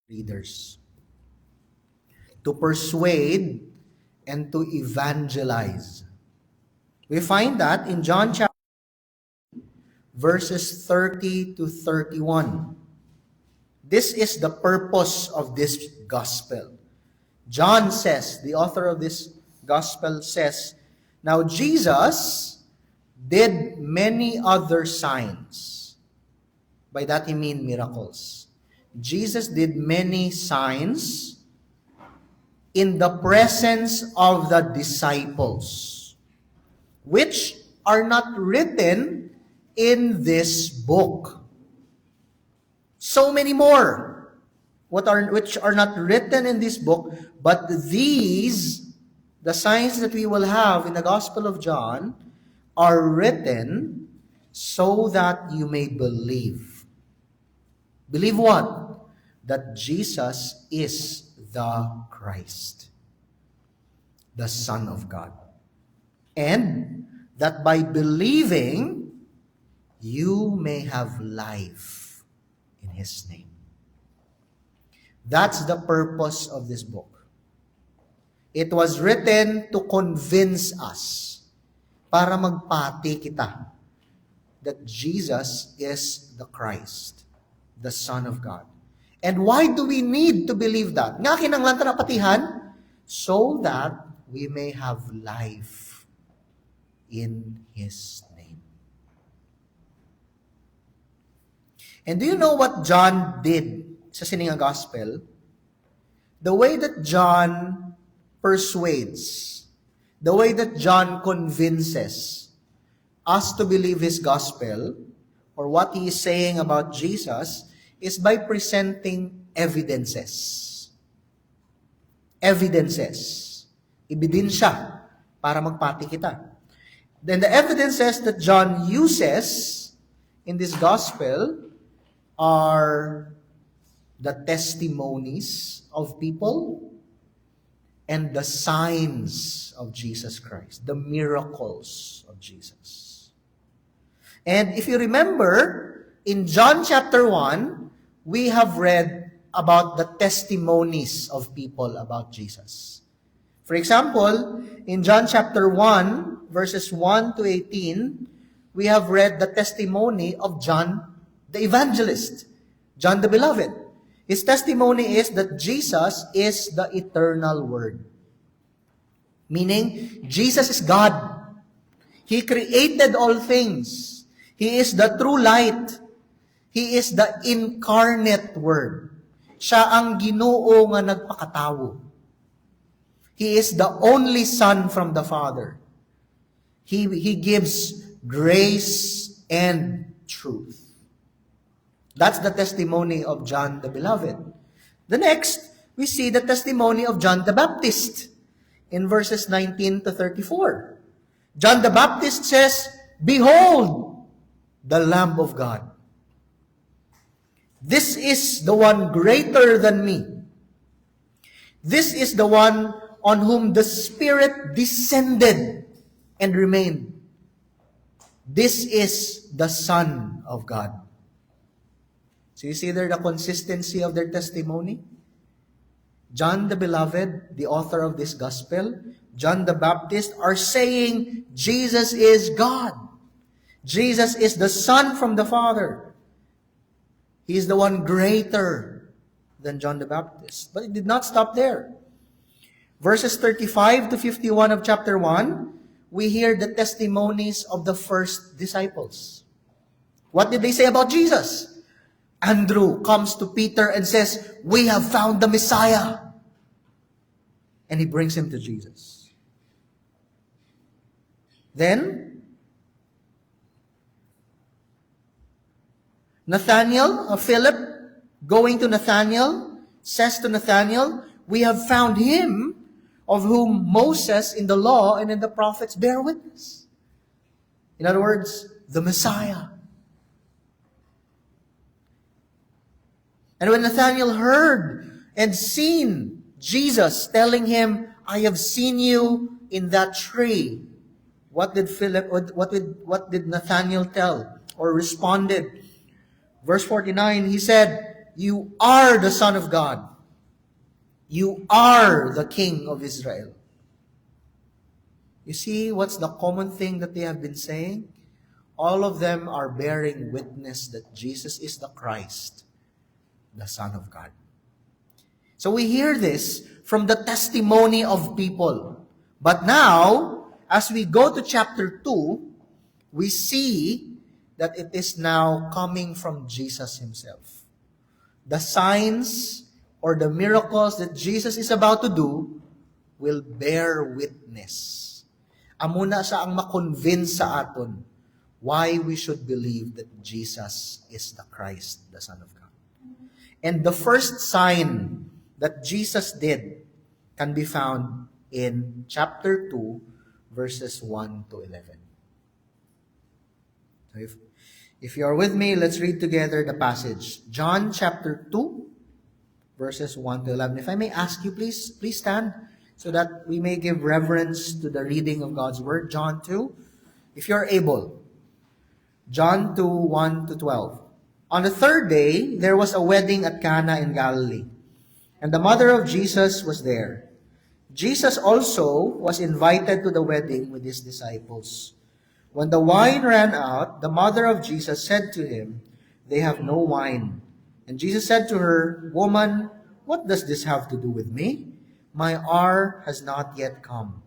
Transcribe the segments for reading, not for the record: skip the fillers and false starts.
leaders, to persuade and to evangelize. We find that in John chapter verses 30 to 31. This is the purpose of this gospel. John says, the author of this gospel says, now Jesus did many other signs. By that he means miracles. Jesus did many signs in the presence of the disciples, which are not written in this book. So many more, which are not written in this book, but these, the signs that we will have in the Gospel of John, are written so that you may believe. Believe what? That Jesus is the Christ, the Son of God. And that by believing, you may have life in His name. That's the purpose of this book. It was written to convince us, para magpati kita, that Jesus is the Christ, the Son of God. And why do we need to believe that? Nga kinanglan ta napatihan, so that we may have life in His name. And do you know what John did sa siningang gospel? The way that John persuades, the way that John convinces us to believe his gospel, or what he is saying about Jesus, is by presenting evidences. Evidences. Ebidensya para magpati kita. Then the evidences that John uses in this gospel are the testimonies of people and the signs of Jesus Christ, the miracles of Jesus. And if you remember, in John chapter 1, we have read about the testimonies of people about Jesus. For example, in John chapter 1, verses 1 to 18, we have read the testimony of John the evangelist, John the Beloved. His testimony is that Jesus is the eternal Word. Meaning, Jesus is God. He created all things. He is the true light. He is the incarnate Word. Siya ang Ginoo nga nagpakatawo. He is the only Son from the Father. He gives grace and truth. That's the testimony of John the Beloved. The next, we see the testimony of John the Baptist in verses 19 to 34. John the Baptist says, behold, the Lamb of God. This is the one greater than me. This is the one on whom the Spirit descended and remained. This is the Son of God. So you see there the consistency of their testimony? John the Beloved, the author of this gospel, John the Baptist are saying Jesus is God. Jesus is the Son from the Father. He is the one greater than John the Baptist. But it did not stop there. Verses 35 to 51 of chapter 1, we hear the testimonies of the first disciples. What did they say about Jesus? Andrew comes to Peter and says, we have found the Messiah. And he brings him to Jesus. Then, Nathanael, Philip, going to Nathanael, says to Nathanael, we have found him of whom Moses in the law and in the prophets bear witness. In other words, the Messiah. And when Nathanael heard and seen Jesus telling him, I have seen you in that tree, what did Nathanael tell or responded? Verse 49, he said, "You are the Son of God. You are the King of Israel." You see what's the common thing that they have been saying? All of them are bearing witness that Jesus is the Christ, the Son of God. So we hear this from the testimony of people. But now, as we go to chapter 2, we see that it is now coming from Jesus himself. The signs or the miracles that Jesus is about to do will bear witness. Amuna siya ang makonvince sa aton why we should believe that Jesus is the Christ, the Son of God. And the first sign that Jesus did can be found in chapter 2, verses 1 to 11. So if you are with me, let's read together the passage. John chapter 2, verses 1 to 11. If I may ask you, please stand so that we may give reverence to the reading of God's Word. John 2, if you're able. John 2, 1 to 12. On the third day, there was a wedding at Cana in Galilee, and the mother of Jesus was there. Jesus also was invited to the wedding with his disciples. When the wine ran out, the mother of Jesus said to him, "They have no wine." And Jesus said to her, "Woman, what does this have to do with me? My hour has not yet come."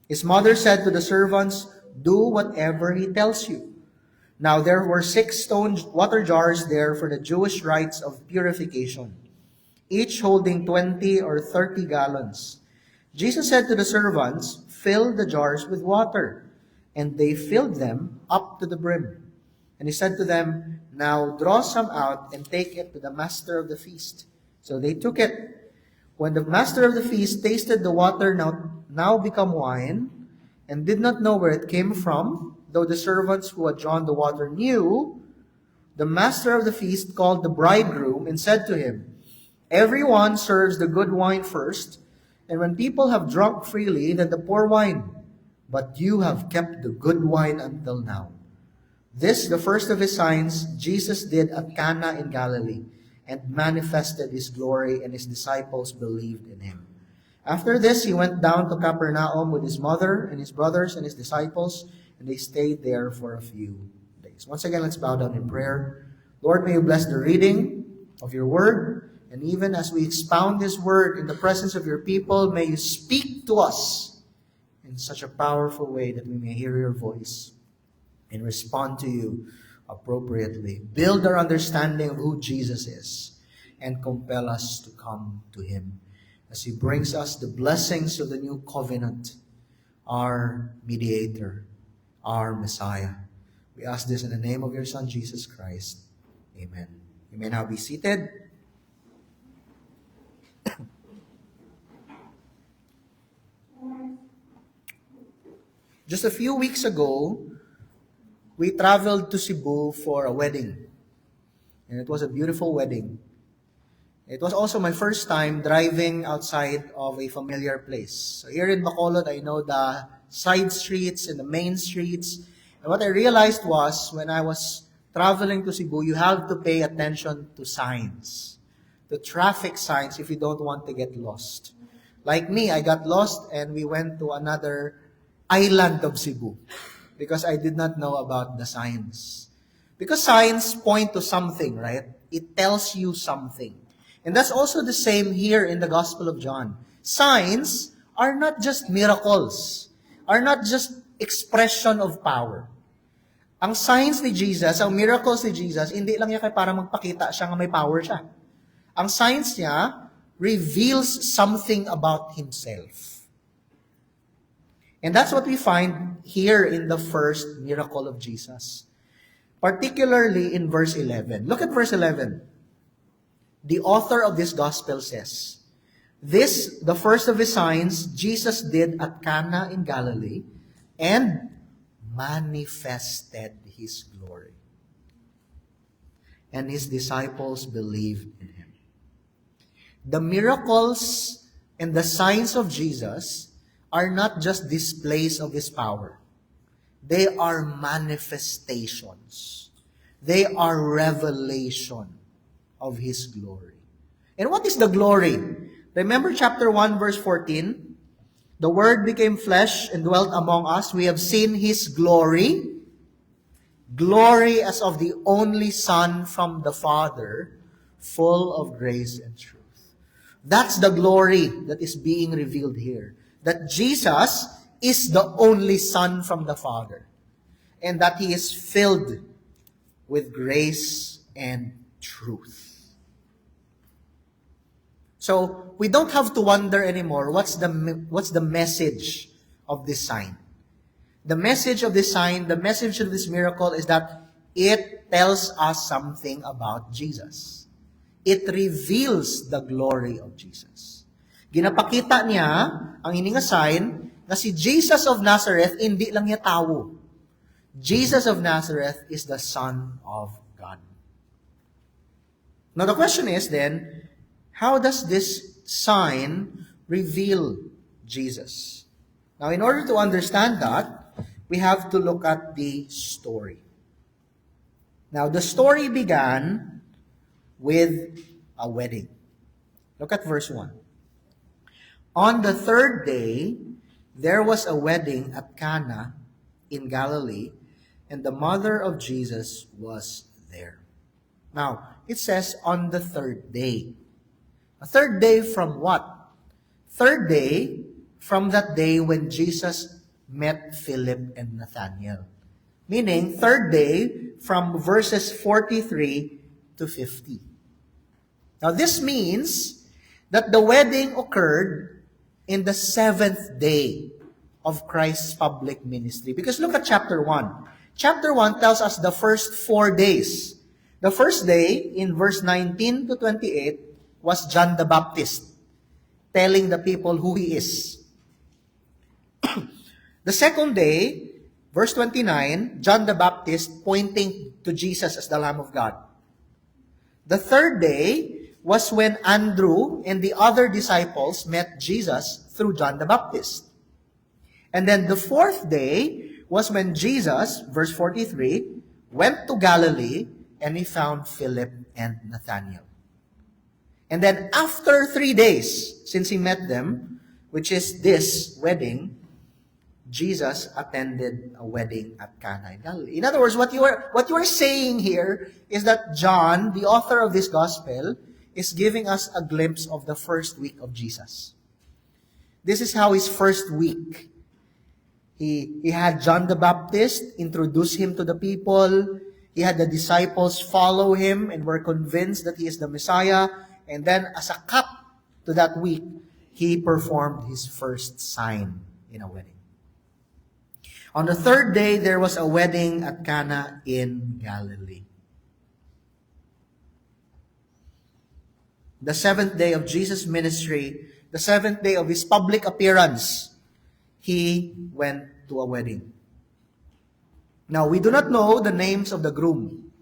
His mother said to the servants, "Do whatever he tells you." Now there were 6 stone water jars there for the Jewish rites of purification, each holding 20 or 30 gallons. Jesus said to the servants, "Fill the jars with water." And they filled them up to the brim. And he said to them, "Now draw some out and take it to the master of the feast." So they took it. When the master of the feast tasted the water now become wine, and did not know where it came from, though the servants who had drawn the water knew, the master of the feast called the bridegroom and said to him, "Everyone serves the good wine first, and when people have drunk freely, then the poor wine. But you have kept the good wine until now." This, the first of his signs, Jesus did at Cana in Galilee, and manifested his glory, and his disciples believed in him. After this, he went down to Capernaum with his mother and his brothers and his disciples, and they stayed there for a few days. Once again, let's bow down in prayer. Lord, may you bless the reading of your word, and even as we expound this word in the presence of your people, may you speak to us in such a powerful way that we may hear your voice and respond to you appropriately. Build our understanding of who Jesus is and compel us to come to him as he brings us the blessings of the new covenant, our mediator, our Messiah. We ask this in the name of your Son, Jesus Christ. Amen. You may now be seated. Just a few weeks ago, we traveled to Cebu for a wedding. And it was a beautiful wedding. It was also my first time driving outside of a familiar place. So here in Bacolod, I know the side streets and the main streets. And what I realized was, when I was traveling to Cebu, you have to pay attention to signs, to traffic signs, if you don't want to get lost. Like me, I got lost and we went to another island of Cebu because I did not know about the signs. Because signs point to something, right? It tells you something. And that's also the same here in the Gospel of John. Signs are not just miracles, are not just expression of power. Ang signs ni Jesus, ang miracles ni Jesus, hindi lang niya kay para magpakita siya nga may power siya. Ang signs niya reveals something about himself. And that's what we find here in the first miracle of Jesus. Particularly in verse 11. Look at verse 11. The author of this gospel says, "This, the first of his signs, Jesus did at Cana in Galilee, and manifested his glory. And his disciples believed in him." The miracles and the signs of Jesus are not just displays of his power. They are manifestations. They are revelation of His glory. And what is the glory? Remember chapter 1, verse 14? The Word became flesh and dwelt among us. We have seen His glory. Glory as of the only Son from the Father, full of grace and truth. That's the glory that is being revealed here. That Jesus is the only Son from the Father. And that He is filled with grace and truth. So, we don't have to wonder anymore what's the message of this sign. The message of this sign, the message of this miracle is that it tells us something about Jesus. It reveals the glory of Jesus. Ginapakita niya, ang ininga sign, na si Jesus of Nazareth, hindi lang niya tao. Jesus of Nazareth is the Son of God. Now the question is then, how does this sign reveal Jesus? Now in order to understand that, we have to look at the story. Now the story began with a wedding. Look at verse 1. On the third day, there was a wedding at Cana in Galilee, and the mother of Jesus was there. Now, it says on the third day. A third day from what? Third day from that day when Jesus met Philip and Nathanael. Meaning, third day from verses 43 to 50. Now, this means that the wedding occurred in the seventh day of Christ's public ministry. Because look at chapter 1. Chapter 1 tells us the first 4 days. The first day, in verse 19 to 28, was John the Baptist, telling the people who he is. The second day, verse 29, John the Baptist pointing to Jesus as the Lamb of God. The third day was when Andrew and the other disciples met Jesus through John the Baptist. And then the fourth day was when Jesus, verse 43, went to Galilee and he found Philip and Nathanael. And then after 3 days, since he met them, which is this wedding, Jesus attended a wedding at Cana in Galilee. In other words, what you are saying here is that John, the author of this gospel, is giving us a glimpse of the first week of Jesus. This is how his first week. He had John the Baptist introduce him to the people. He had the disciples follow him and were convinced that he is the Messiah. And then as a cap to that week, he performed his first sign in a wedding. On the third day, there was a wedding at Cana in Galilee. The seventh day of Jesus' ministry, the seventh day of his public appearance, he went to a wedding. Now, we do not know the names of the groom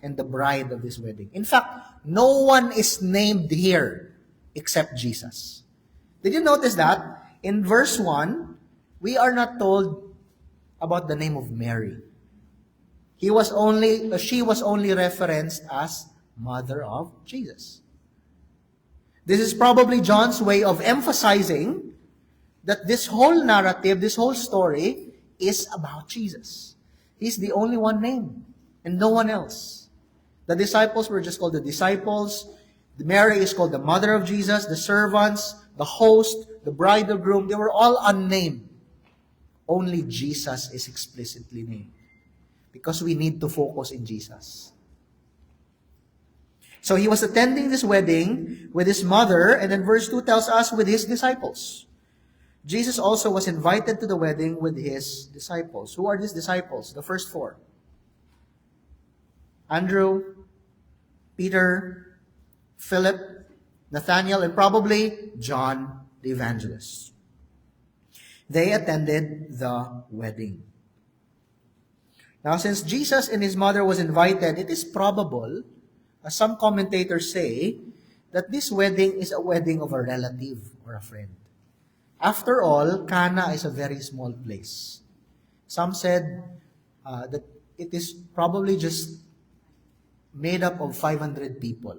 and the bride of this wedding. In fact, no one is named here except Jesus. Did you notice that? In verse 1, we are not told about the name of Mary. She was only referenced as mother of Jesus. This is probably John's way of emphasizing that this whole narrative, this whole story is about Jesus. He's the only one named and no one else. The disciples were just called the disciples. Mary is called the mother of Jesus. The servants, the host, the bride, the groom, they were all unnamed. Only Jesus is explicitly named. Because we need to focus in Jesus. So he was attending this wedding with his mother, and then verse 2 tells us with his disciples. Jesus also was invited to the wedding with his disciples. Who are these disciples? The first 4. Andrew, Peter, Philip, Nathanael, and probably John the Evangelist. They attended the wedding. Now, since Jesus and his mother was invited, it is probable, as some commentators say, that this wedding is a wedding of a relative or a friend. After all, Cana is a very small place. Some said that it is probably just made up of 500 people.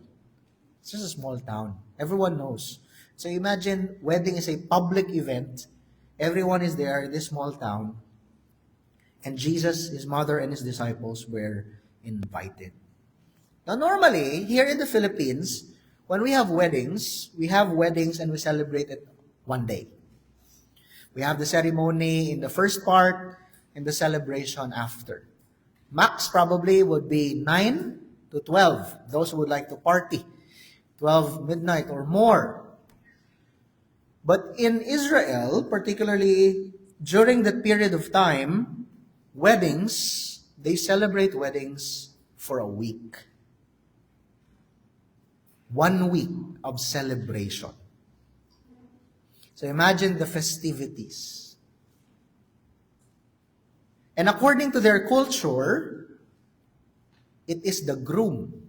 It's just a small town. Everyone knows. So imagine, wedding is a public event. Everyone is there in this small town. And Jesus, his mother, and his disciples were invited. Now, normally, here in the Philippines, when we have weddings and we celebrate it one day. We have the ceremony in the first part and the celebration after. Max probably would be 9 to 12. Those who would like to party. 12 midnight or more. But in Israel, particularly during that period of time, they celebrate weddings for a week. 1 week of celebration. So imagine the festivities. And according to their culture, it is the groom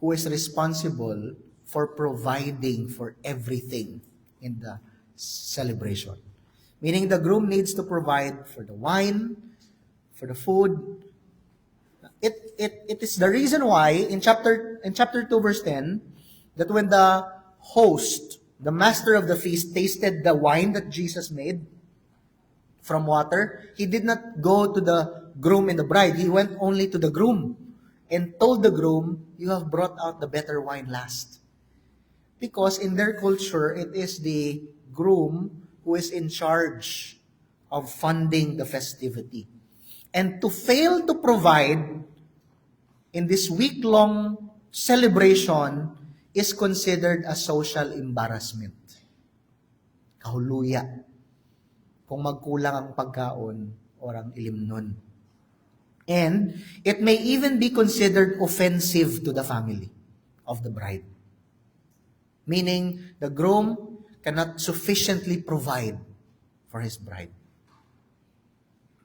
who is responsible for providing for everything in the celebration. Meaning the groom needs to provide for the wine, for the food. It is the reason why in chapter 2 verse 10 that when the host, the master of the feast, tasted the wine that Jesus made from water, he did not go to the groom and the bride. He went only to the groom and told the groom, "You have brought out the better wine last." Because in their culture, it is the groom who is in charge of funding the festivity. And to fail to provide in this week-long celebration is considered a social embarrassment. Kahuluya. Kung magkulang ang pagkaon or ang ilimnon. And it may even be considered offensive to the family of the bride. Meaning, the groom cannot sufficiently provide for his bride.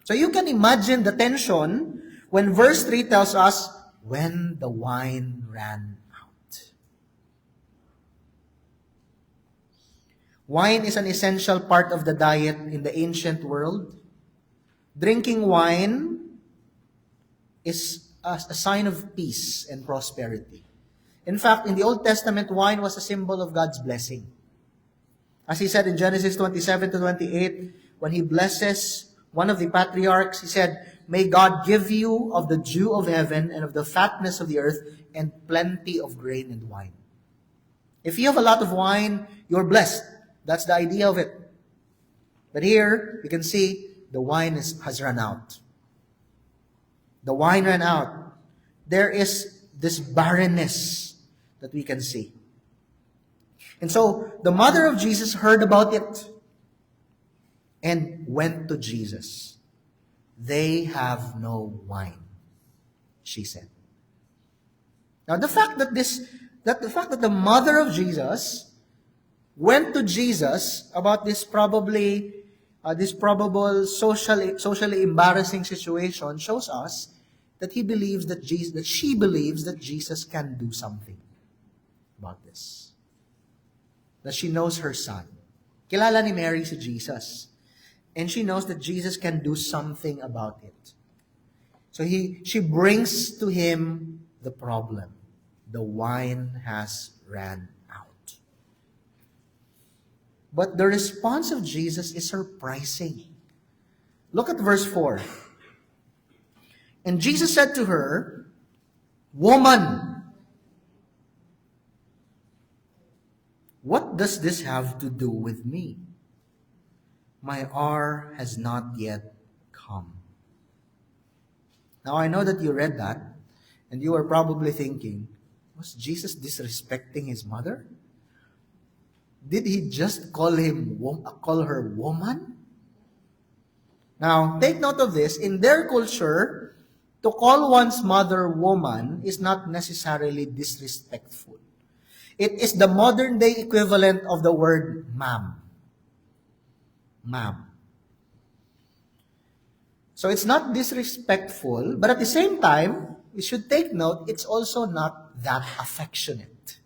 So you can imagine the tension when verse 3 tells us, when the wine ran out. Wine is an essential part of the diet in the ancient world. Drinking wine is a sign of peace and prosperity. In fact, in the Old Testament, wine was a symbol of God's blessing. As he said in Genesis 27 to 28, when he blesses one of the patriarchs, he said, "May God give you of the dew of heaven and of the fatness of the earth and plenty of grain and wine." If you have a lot of wine, you're blessed. That's the idea of it. But here, you can see the wine has run out. The wine ran out. There is this barrenness that we can see. And so, the mother of Jesus heard about it and went to Jesus. "They have no wine," she said. Now, the fact that the mother of Jesus went to Jesus about this probable socially embarrassing situation shows us that she believes that Jesus can do something about this. That she knows her son. Kilala ni Mary si Jesus. And she knows that Jesus can do something about it. So she brings to him the problem. The wine has ran out. But the response of Jesus is surprising. Look at verse 4. And Jesus said to her, "Woman, what does this have to do with me? My hour has not yet come." Now, I know that you read that, and you are probably thinking, was Jesus disrespecting his mother? Did he just call her woman? Now, take note of this. In their culture, to call one's mother woman is not necessarily disrespectful. It is the modern day equivalent of the word ma'am. Ma'am. So it's not disrespectful, but at the same time, we should take note, it's also not that affectionate.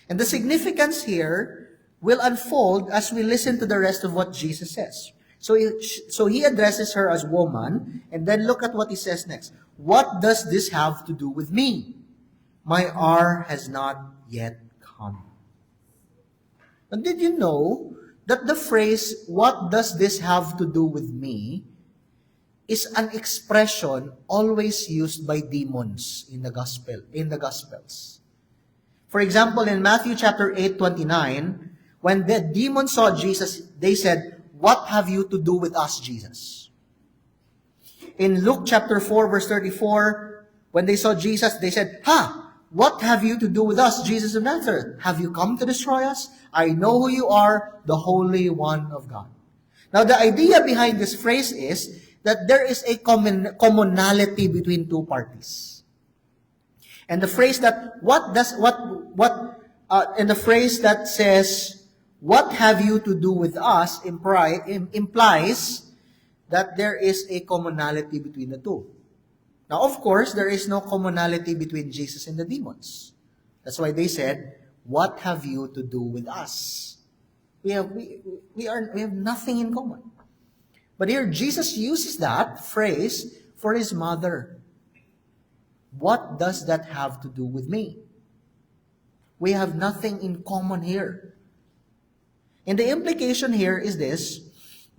And the significance here will unfold as we listen to the rest of what Jesus says. So he addresses her as woman, and then look at what he says next. What does this have to do with me? my hour has not yet come. And did you know that the phrase, what does this have to do with me, is an expression always used by demons in the Gospels. For example, in Matthew chapter 8:29, when the demons saw Jesus, they said, "What have you to do with us, Jesus?" In Luke chapter 4, verse 34, when they saw Jesus, they said, "Ha! What have you to do with us, Jesus of Nazareth? Have you come to destroy us? I know who you are, the Holy One of God." Now, the idea behind this phrase is that there is a commonality between two parties. And the phrase that and the phrase that says, "What have you to do with us?" implies that there is a commonality between the two. Now, of course, there is no commonality between Jesus and the demons. That's why they said, "What have you to do with us?" We have nothing in common. But here, Jesus uses that phrase for his mother. What does that have to do with me? We have nothing in common here. And the implication here is this: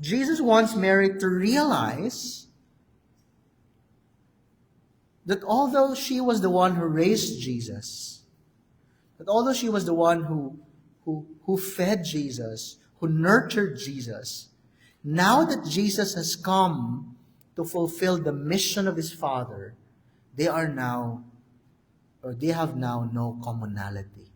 Jesus wants Mary to realize that although she was the one who raised Jesus, that although she was the one who fed Jesus, who nurtured Jesus, now that Jesus has come to fulfill the mission of his Father, they have now no commonality.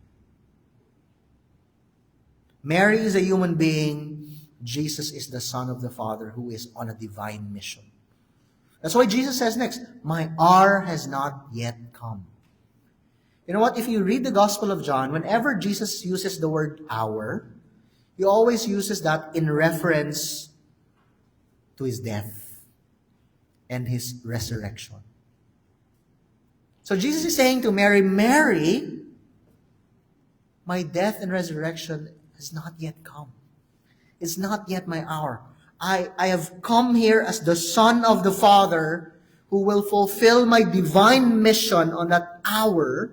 Mary is a human being. Jesus is the Son of the Father who is on a divine mission. That's why Jesus says next, "My hour has not yet come." You know what? If you read the Gospel of John, whenever Jesus uses the word hour, he always uses that in reference to his death and his resurrection. So Jesus is saying to Mary, "Mary, my death and resurrection has not yet come. It's not yet my hour. I have come here as the Son of the Father who will fulfill my divine mission on that hour."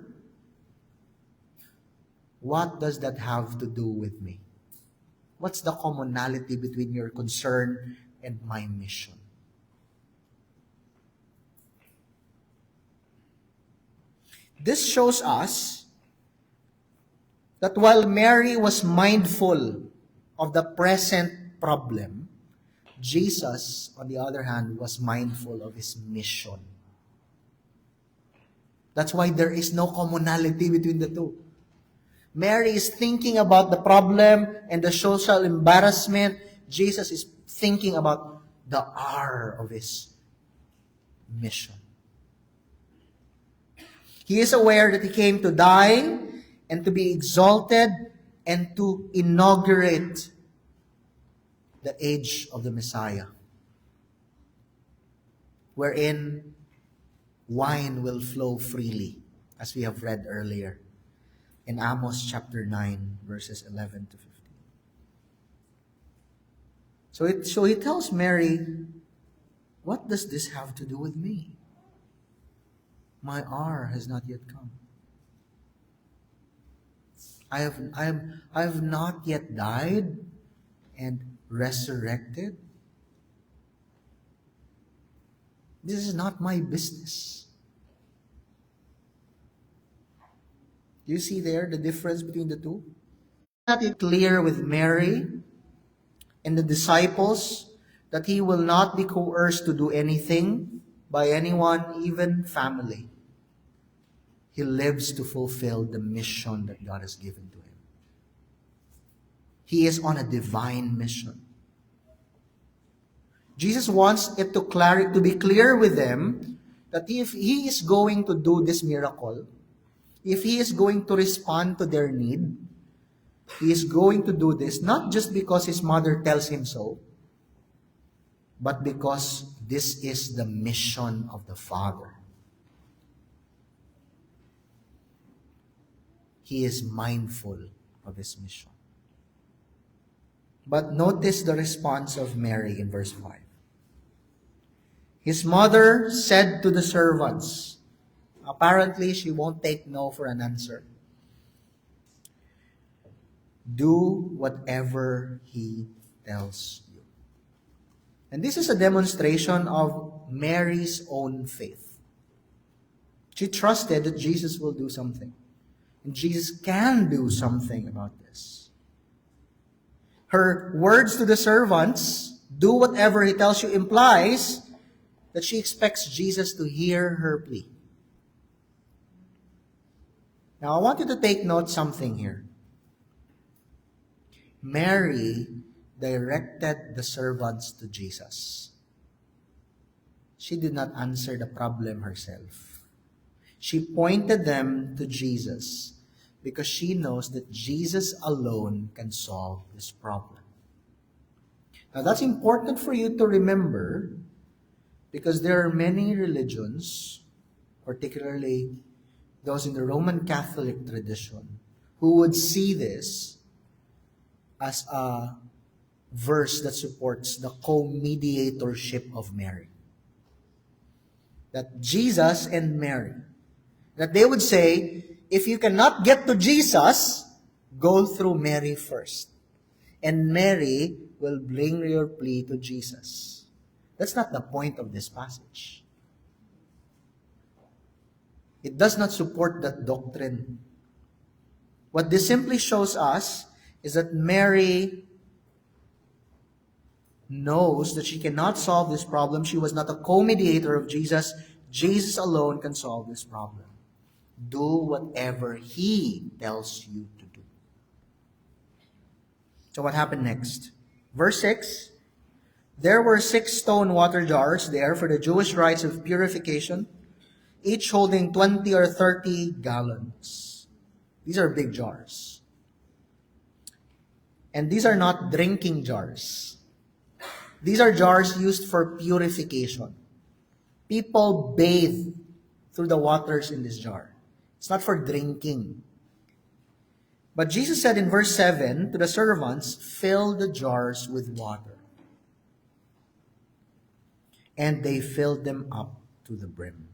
What does that have to do with me? What's the commonality between your concern and my mission? This shows us that while Mary was mindful of the present problem, Jesus, on the other hand, was mindful of his mission. That's why there is no commonality between the two. Mary is thinking about the problem and the social embarrassment. Jesus is thinking about the hour of his mission. He is aware that he came to die and to be exalted and to inaugurate the age of the Messiah, wherein wine will flow freely, as we have read earlier in Amos chapter 9, verses 11 to 15. So he tells Mary, "What does this have to do with me? My hour has not yet come. I have not yet died and resurrected. This is not my business." Do you see there the difference between the two? Not it clear with Mary and the disciples that he will not be coerced to do anything by anyone, even family. He lives to fulfill the mission that God has given to him. He is on a divine mission. Jesus wants it to be clear with them that if he is going to do this miracle, if he is going to respond to their need, he is going to do this not just because his mother tells him so, but because this is the mission of the Father. He is mindful of his mission. But notice the response of Mary in verse 5. His mother said to the servants, Apparently, she won't take no for an answer. Do whatever he tells you. And this is a demonstration of Mary's own faith. She trusted that Jesus will do something. And Jesus can do something about this. Her words to the servants, do whatever he tells you, implies that she expects Jesus to hear her plea. Now, I want you to take note something here. Mary directed the servants to Jesus. She did not answer the problem herself. She pointed them to Jesus because she knows that Jesus alone can solve this problem. Now, that's important for you to remember because there are many religions, particularly those in the Roman Catholic tradition, who would see this as a verse that supports the co-mediatorship of Mary. That Jesus and Mary, that they would say, if you cannot get to Jesus, go through Mary first. And Mary will bring your plea to Jesus. That's not the point of this passage. It does not support that doctrine. What this simply shows us is that Mary knows that she cannot solve this problem. She was not a co-mediator of Jesus. Jesus alone can solve this problem. Do whatever he tells you to do. So what happened next? Verse 6, there were 6 stone water jars there for the Jewish rites of purification, each holding 20 or 30 gallons. These are big jars. And these are not drinking jars. These are jars used for purification. People bathe through the waters in this jar. It's not for drinking. But Jesus said in verse 7 to the servants, fill the jars with water. And they filled them up to the brim.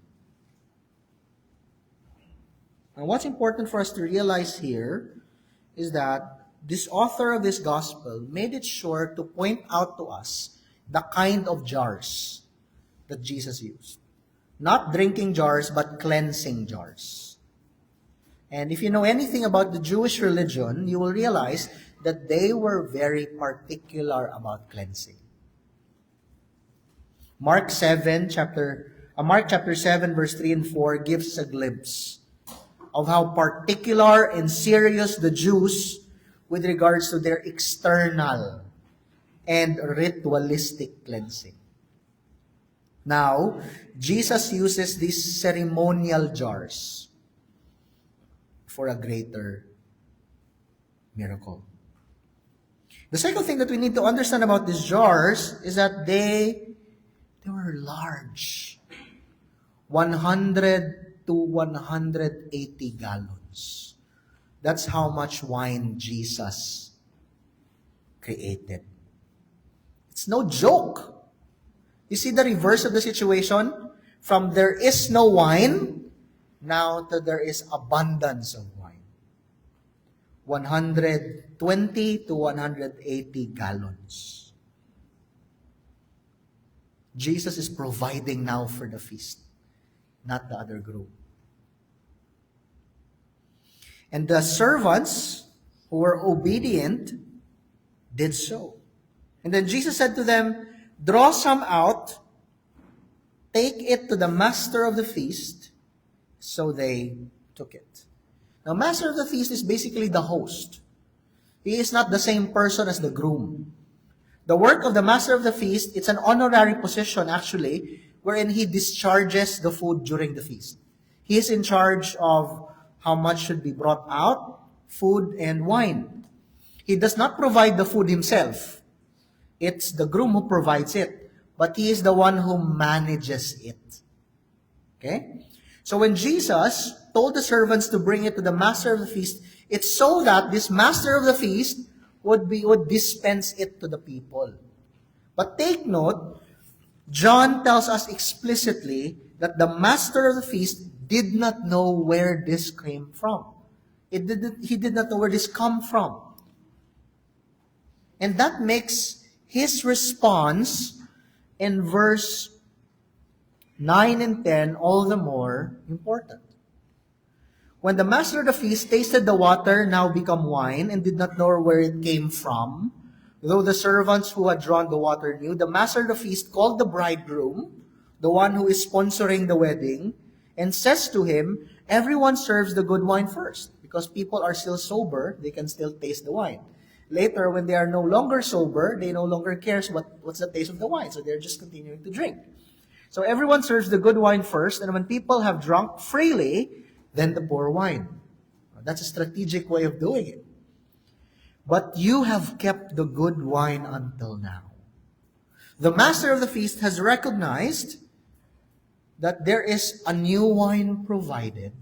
And what's important for us to realize here is that this author of this gospel made it sure to point out to us the kind of jars that Jesus used. Not drinking jars, but cleansing jars. And if you know anything about the Jewish religion, you will realize that they were very particular about cleansing. Mark chapter 7, verse 3 and 4 gives a glimpse of how particular and serious the Jews with regards to their external and ritualistic cleansing. Now, Jesus uses these ceremonial jars for a greater miracle. The second thing that we need to understand about these jars is that they were large. 100 to 180 gallons. That's how much wine Jesus created. It's no joke. You see the reverse of the situation? From there is no wine, now to there is abundance of wine. 120 to 180 gallons. Jesus is providing now for the feast, not the other group. And the servants who were obedient did so. And then Jesus said to them, draw some out, take it to the master of the feast. So they took it. Now, master of the feast is basically the host. He is not the same person as the groom. The work of the master of the feast, it's an honorary position actually, wherein he discharges the food during the feast. He is in charge of how much should be brought out, food and wine. He does not provide the food himself. It's the groom who provides it, but he is the one who manages it. Okay? So when Jesus told the servants to bring it to the master of the feast, it's so that this master of the feast would dispense it to the people. But take note, John tells us explicitly that the master of the feast did not know where this came from. He did not know where this come from. And that makes his response in verse 9 and 10 all the more important. When the master of the feast tasted the water now become wine and did not know where it came from, though the servants who had drawn the water knew, the master of the feast called the bridegroom, the one who is sponsoring the wedding, and says to him, everyone serves the good wine first. Because people are still sober, they can still taste the wine. Later, when they are no longer sober, they no longer cares what's the taste of the wine. So they're just continuing to drink. So everyone serves the good wine first, and when people have drunk freely, then the poor wine. That's a strategic way of doing it. But you have kept the good wine until now. The master of the feast has recognized that there is a new wine provided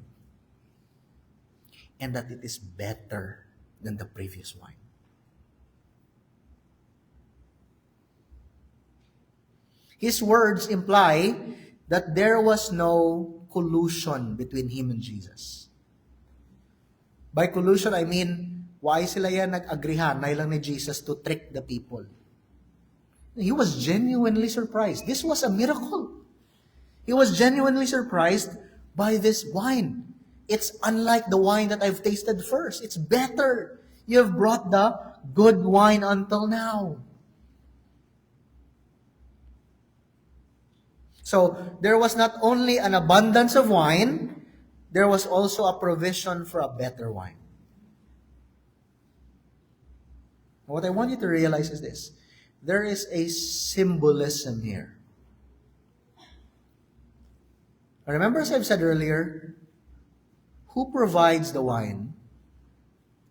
and that it is better than the previous wine. His words imply that there was no collusion between him and Jesus. By collusion, I mean, why sila yan nag-agrihan na lang ni Jesus to trick the people? He was genuinely surprised. This was a miracle. He was genuinely surprised by this wine. It's unlike the wine that I've tasted first. It's better. You have brought the good wine until now. So, there was not only an abundance of wine, there was also a provision for a better wine. What I want you to realize is this. There is a symbolism here. Remember, as I've said earlier, who provides the wine?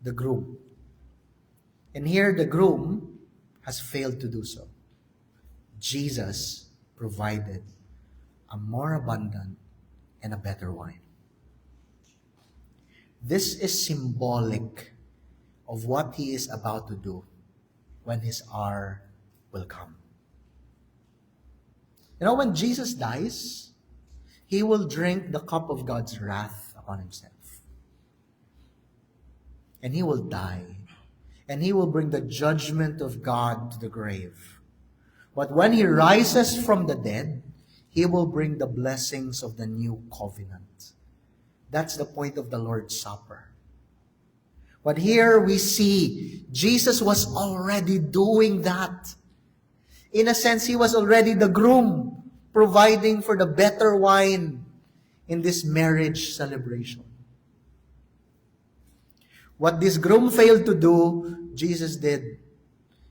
The groom. And here, the groom has failed to do so. Jesus provided a more abundant and a better wine. This is symbolic of what he is about to do when his hour will come. You know, when Jesus dies, he will drink the cup of God's wrath upon himself. And he will die. And he will bring the judgment of God to the grave. But when he rises from the dead, he will bring the blessings of the new covenant. That's the point of the Lord's Supper. But here we see Jesus was already doing that. In a sense, he was already the groom, providing for the better wine in this marriage celebration. What this groom failed to do, Jesus did.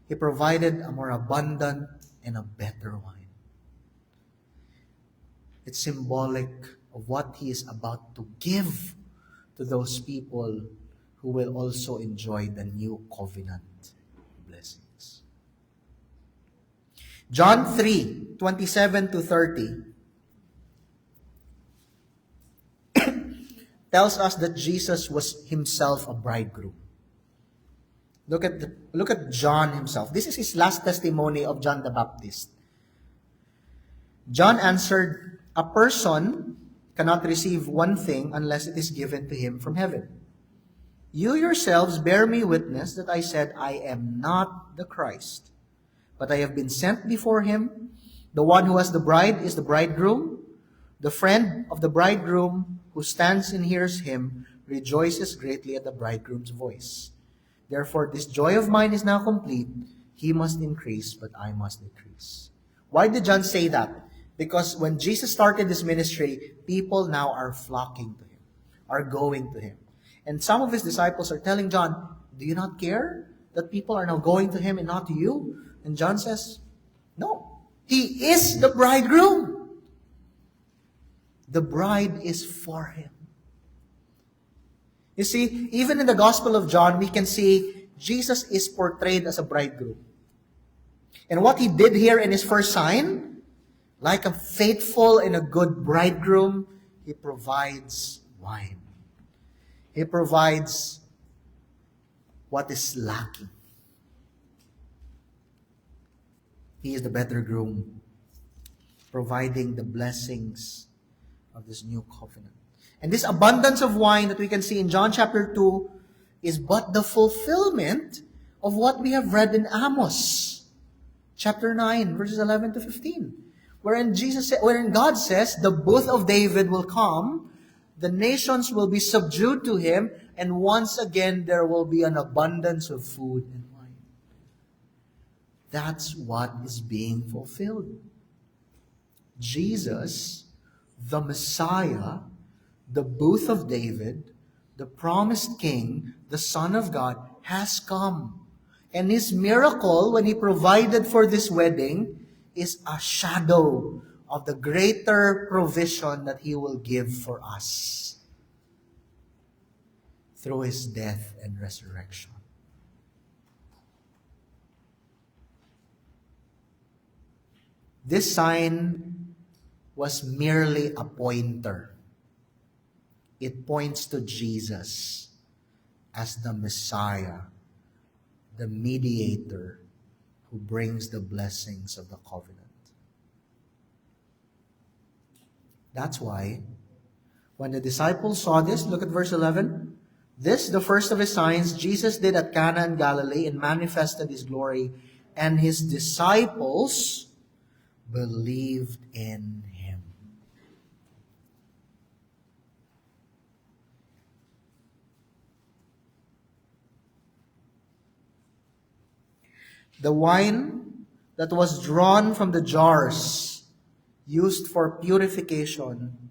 He provided a more abundant and a better wine. It's symbolic of what he is about to give to those people who will also enjoy the new covenant blessings. John 3:27-30 tells us that Jesus was himself a bridegroom. Look at John himself. This is his last testimony of John the Baptist. John answered, "A person cannot receive one thing unless it is given to him from heaven. You yourselves bear me witness that I said I am not the Christ, but I have been sent before him. The one who has the bride is the bridegroom. The friend of the bridegroom who stands and hears him rejoices greatly at the bridegroom's voice. Therefore, this joy of mine is now complete. He must increase, but I must decrease." Why did John say that? Because when Jesus started this ministry, people now are flocking to him, are going to him. And some of his disciples are telling John, "Do you not care that people are now going to him and not to you?" And John says, "No, he is the bridegroom. The bride is for him." You see, even in the Gospel of John, we can see Jesus is portrayed as a bridegroom. And what he did here in his first sign, like a faithful and a good bridegroom, he provides wine. He provides what is lacking. He is the better groom, providing the blessings of this new covenant. And this abundance of wine that we can see in John chapter 2 is but the fulfillment of what we have read in Amos chapter 9, verses 11 to 15. Wherein God says, the booth of David will come, the nations will be subdued to him, and once again there will be an abundance of food and wine. That's what is being fulfilled. Jesus, the Messiah, the booth of David, the promised King, the Son of God, has come. And his miracle, when he provided for this wedding, is a shadow of the greater provision that he will give for us through his death and resurrection. This sign was merely a pointer. It points to Jesus as the Messiah, the mediator who brings the blessings of the covenant. That's why, when the disciples saw this, look at verse 11. This, the first of his signs, Jesus did at Cana in Galilee and manifested his glory, and his disciples believed in him. The wine that was drawn from the jars used for purification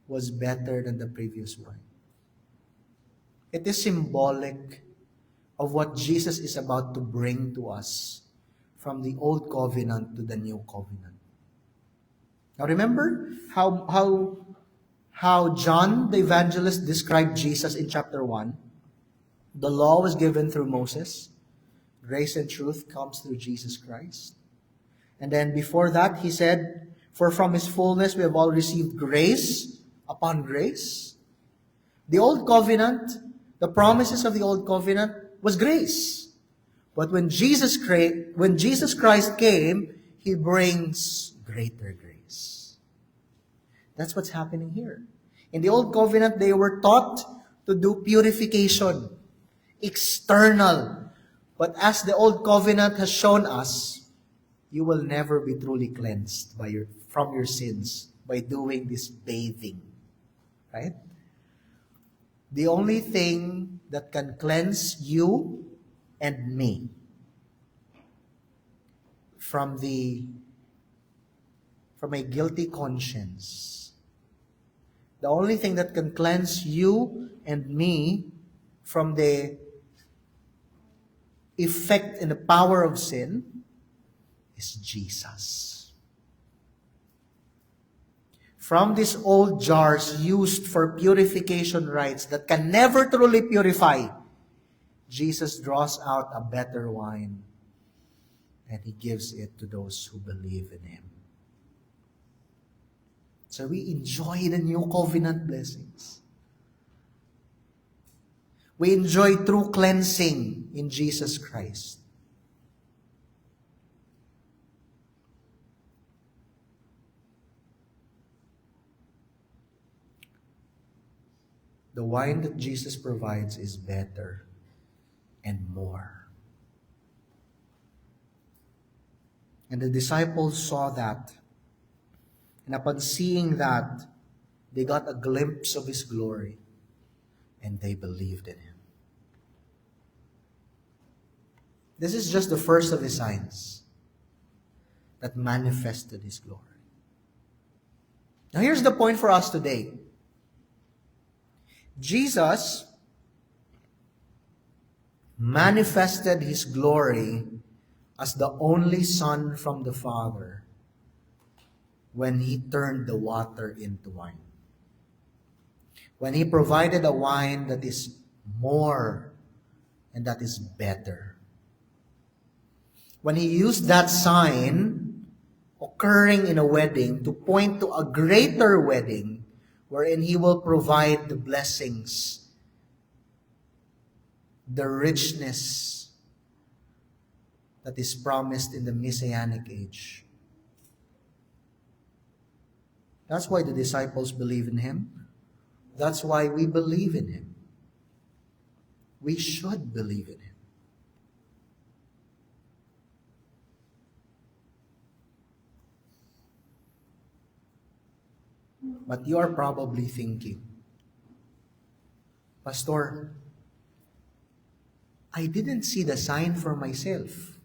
was better than the previous wine. It is symbolic of what Jesus is about to bring to us from the old covenant to the new covenant. Now remember how John the evangelist described Jesus in chapter 1. The law was given through Moses. Grace and truth comes through Jesus Christ. And then before that, he said, for from his fullness we have all received grace upon grace. The old covenant, the promises of the old covenant was grace. But when Jesus Christ came, he brings greater grace. That's what's happening here. In the old covenant, they were taught to do purification, external. But as the old covenant has shown us, you will never be truly cleansed from your sins by doing this bathing. Right? The only thing that can cleanse you and me from a guilty conscience, the only thing that can cleanse you and me from the effect and the power of sin is Jesus. From these old jars used for purification rites that can never truly purify, Jesus draws out a better wine and he gives it to those who believe in him. So we enjoy the new covenant blessings. We enjoy true cleansing in Jesus Christ. The wine that Jesus provides is better and more. And the disciples saw that. And upon seeing that, they got a glimpse of his glory. And they believed in him. This is just the first of his signs that manifested his glory. Now here's the point for us today. Jesus manifested his glory as the only Son from the Father when he turned the water into wine. When he provided a wine that is more and that is better. When he used that sign occurring in a wedding to point to a greater wedding wherein he will provide the blessings, the richness that is promised in the Messianic age. That's why the disciples believe in him. That's why we believe in him. We should believe in him. But you are probably thinking, Pastor, I didn't see the sign for myself.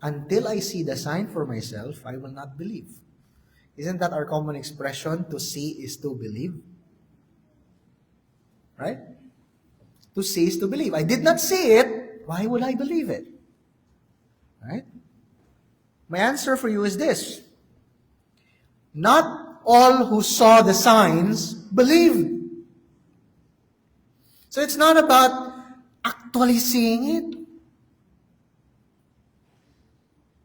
Until I see the sign for myself, I will not believe. Isn't that our common expression? To see is to believe. Right? To see is to believe. I did not see it. Why would I believe it? Right? My answer for you is this. Not all who saw the signs believed. So it's not about actually seeing it.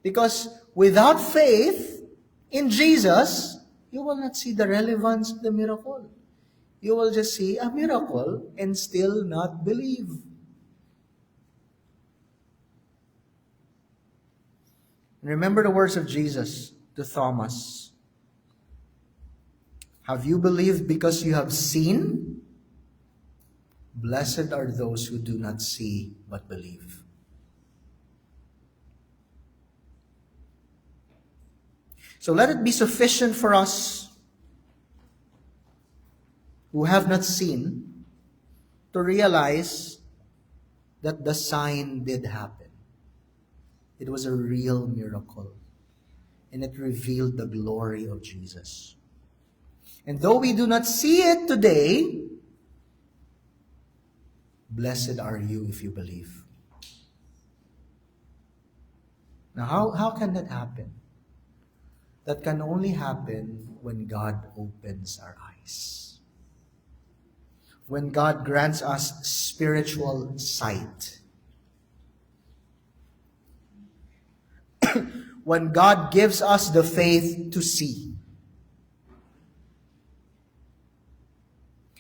Because without faith in Jesus, you will not see the relevance of the miracle. You will just see a miracle and still not believe. Remember the words of Jesus to Thomas. Have you believed because you have seen? Blessed are those who do not see but believe. So let it be sufficient for us who have not seen to realize that the sign did happen. It was a real miracle, and it revealed the glory of Jesus. And though we do not see it today, blessed are you if you believe. Now, how can that happen? That can only happen when God opens our eyes. When God grants us spiritual sight. When God gives us the faith to see.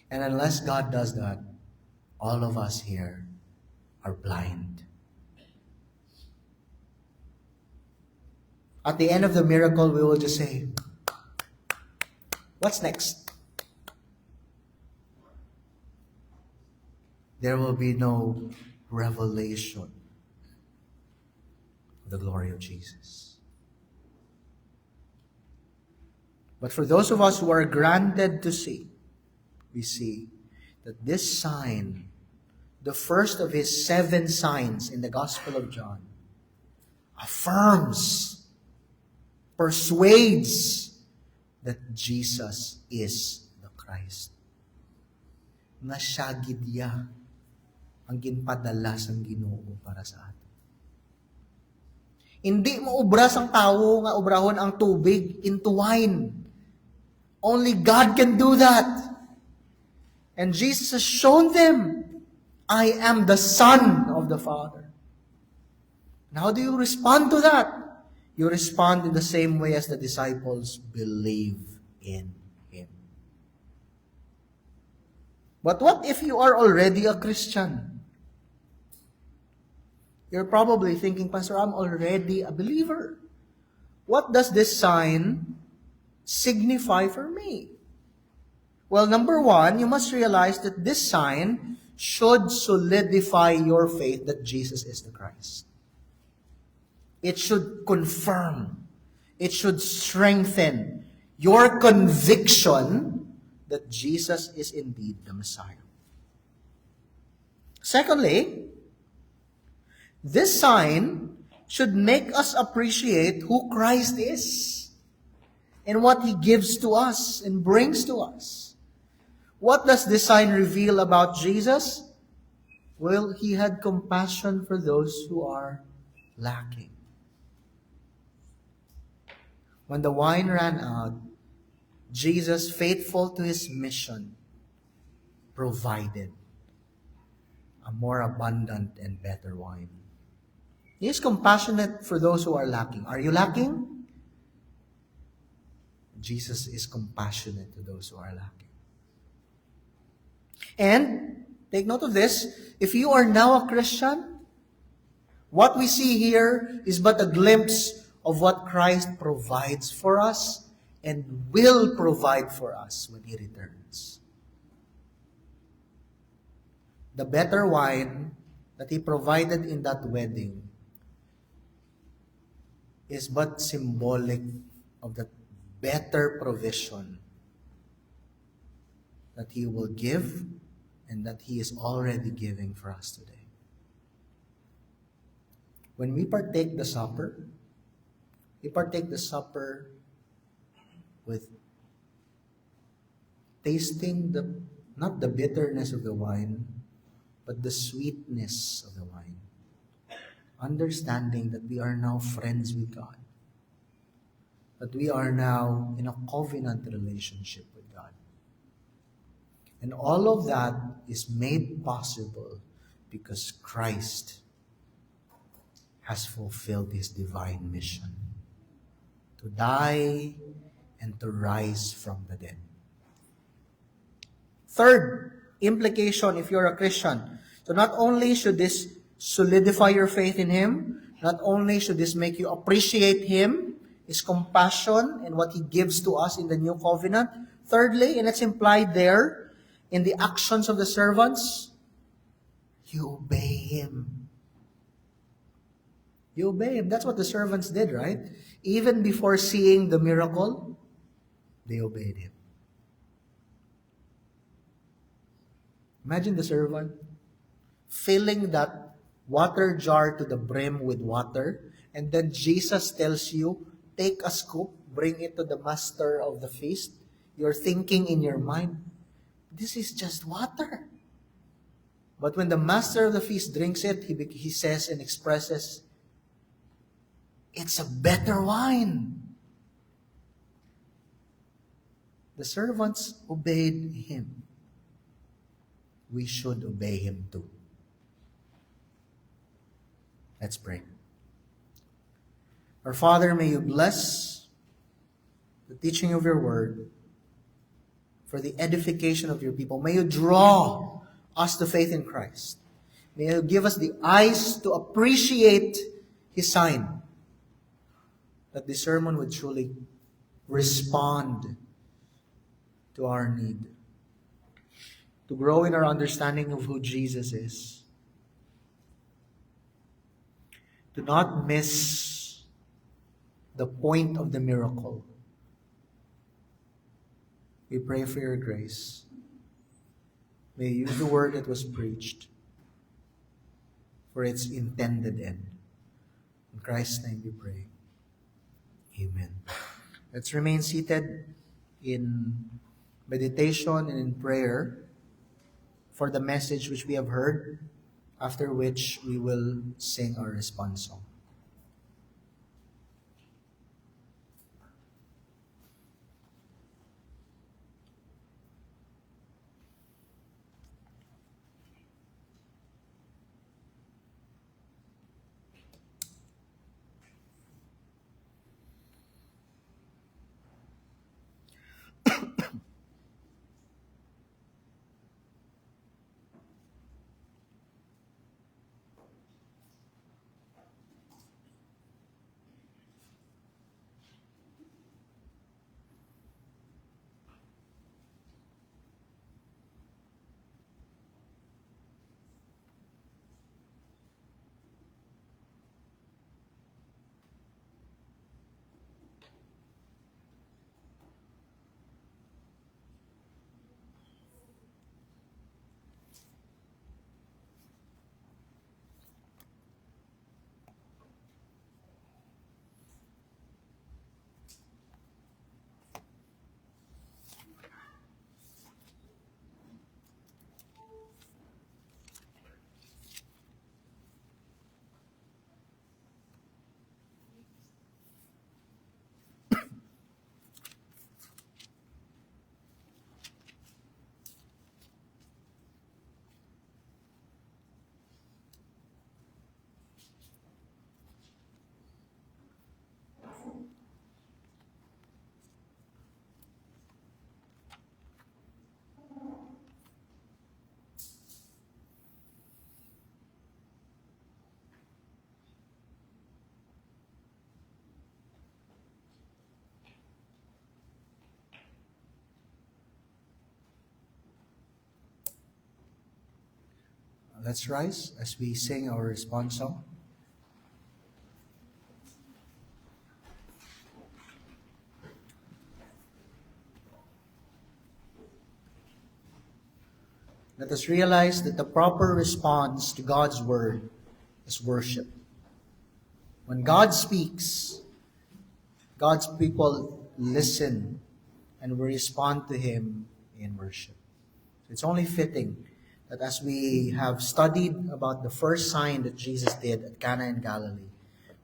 And unless God does that, all of us here are blind. At the end of the miracle, we will just say, what's next? There will be no revelation of the glory of Jesus. But for those of us who are granted to see, we see that this sign, the first of his 7 signs in the Gospel of John, affirms, persuades that Jesus is the Christ. Na siya gidya ang ginpadala sang Ginoo para sa atin. Hindi mo ubras ang tao nga obrahon ang tubig into wine. Only God can do that. And Jesus has shown them, I am the Son of the Father. And how do you respond to that? You respond in the same way as the disciples believe in Him. But what if you are already a Christian? You're probably thinking, Pastor, I'm already a believer. What does this sign signify for me? Well, number one, you must realize that this sign should solidify your faith that Jesus is the Christ. It should confirm, it should strengthen your conviction that Jesus is indeed the Messiah. Secondly, this sign should make us appreciate who Christ is and what He gives to us and brings to us. What does this sign reveal about Jesus? Well, He had compassion for those who are lacking. When the wine ran out, Jesus, faithful to His mission, provided a more abundant and better wine. He is compassionate for those who are lacking. Are you lacking? Jesus is compassionate to those who are lacking. And, take note of this, if you are now a Christian, what we see here is but a glimpse of what Christ provides for us and will provide for us when He returns. The better wine that He provided in that wedding is but symbolic of the better provision that He will give and that He is already giving for us today. When we partake the supper, we partake the supper with tasting not the bitterness of the wine, but the sweetness of the wine. Understanding that we are now friends with God. That we are now in a covenant relationship with God. And all of that is made possible because Christ has fulfilled His divine mission to die and to rise from the dead. Third implication, if you're a Christian, so not only should this solidify your faith in Him, not only should this make you appreciate Him, His compassion, and what He gives to us in the new covenant. Thirdly, and it's implied there in the actions of the servants, you obey Him. You obey Him. That's what the servants did, right? Even before seeing the miracle, they obeyed Him. Imagine the servant filling that water jar to the brim with water, and then Jesus tells you, take a scoop, bring it to the master of the feast. You're thinking in your mind, this is just water. But when the master of the feast drinks it, he says and expresses, it's a better wine. The servants obeyed Him. We should obey Him too. Let's pray. Our Father, may You bless the teaching of Your word for the edification of Your people. May You draw us to faith in Christ. May You give us the eyes to appreciate His sign, that this sermon would truly respond to our need, to grow in our understanding of who Jesus is, to not miss the point of the miracle. We pray for Your grace. May You use the word that was preached for its intended end. In Christ's name we pray. Amen. Let's remain seated in meditation and in prayer for the message which we have heard, after which we will sing our response song. Let's rise as we sing our response song. Let us realize that the proper response to God's word is worship. When God speaks, God's people listen and we respond to Him in worship. It's only fitting that as we have studied about the first sign that Jesus did at Cana in Galilee,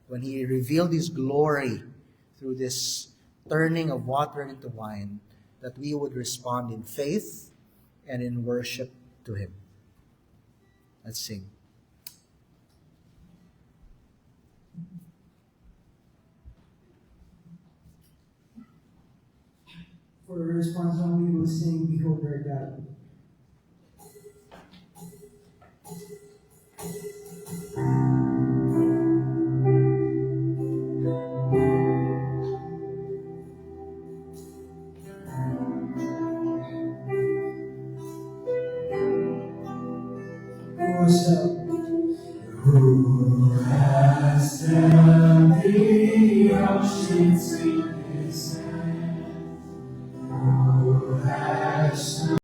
when He revealed His glory through this turning of water into wine, that we would respond in faith and in worship to Him. Let's sing. For a response song, we will sing Behold Our God. Who has stepped the ocean's